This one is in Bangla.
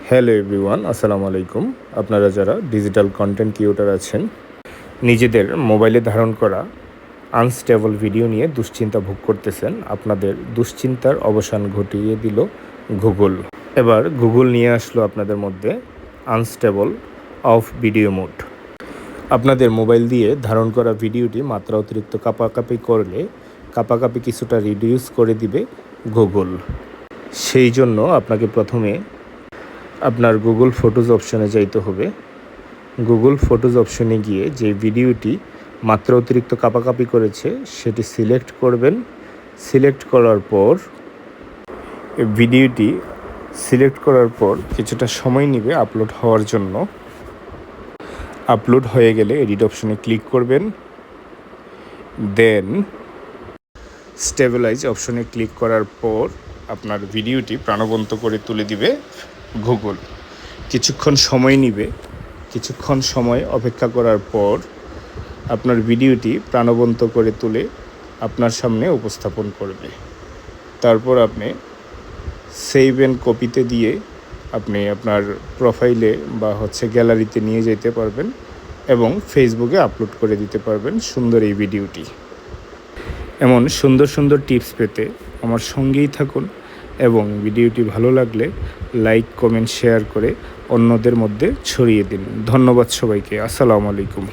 হ্যালো এভরিওয়ান, আসসালামু আলাইকুম। আপনারা যারা ডিজিটাল কন্টেন্ট ক্রিয়েটর আছেন, নিজেদের মোবাইলে ধারণ করা আনস্টেবল ভিডিও নিয়ে দুশ্চিন্তা ভোগ করতেছেন, আপনাদের দুশ্চিন্তার অবসান ঘটিয়ে দিল গুগল। এবার গুগল নিয়ে আসলো আপনাদের মধ্যে আনস্টেবল অফ ভিডিও মোড। আপনাদের মোবাইল দিয়ে ধারণ করা ভিডিওটি মাত্রা অতিরিক্ত কাঁপাকাঁপি করলে কাঁপাকাঁপি কিছুটা রিডিউস করে দিবে গুগল। সেই জন্য আপনাকে প্রথমে আপনার গুগল ফটোজ অপশনে যাইতে হবে। গুগল ফটোজ অপশনে গিয়ে যে ভিডিওটি মাত্রা অতিরিক্ত কাঁপাকাঁপি করেছে সেটি সিলেক্ট করবেন। সিলেক্ট করার পর ভিডিওটি সিলেক্ট করার পর কিছুটা সময় নেবে আপলোড হওয়ার জন্য। আপলোড হয়ে গেলে এডিট অপশনে ক্লিক করবেন, দেন স্টেবিলাইজ অপশনে ক্লিক করার পর আপনার ভিডিওটি প্রাণবন্ত করে তুলে দিবে গুগল। কিছুক্ষণ সময় নেবে, কিছুক্ষণ সময় অপেক্ষা করার পর আপনার ভিডিওটি প্রাণবন্ত করে তুলে আপনার সামনে উপস্থাপন করবে। তারপর আপনি সেভ অ্যান্ড কপিতে দিয়ে আপনি আপনার প্রোফাইলে বা গ্যালারিতে নিয়ে যেতে পারবেন এবং ফেসবুকে আপলোড করে দিতে পারবেন সুন্দর এই ভিডিওটি। এমন সুন্দর সুন্দর টিপস পেতে আমার সঙ্গেই থাকুন এবং ভিডিওটি ভালো লাগলে লাইক, কমেন্ট, শেয়ার করে অন্যদের মধ্যে ছড়িয়ে দিন। ধন্যবাদ সবাইকে। আসসালামু আলাইকুম।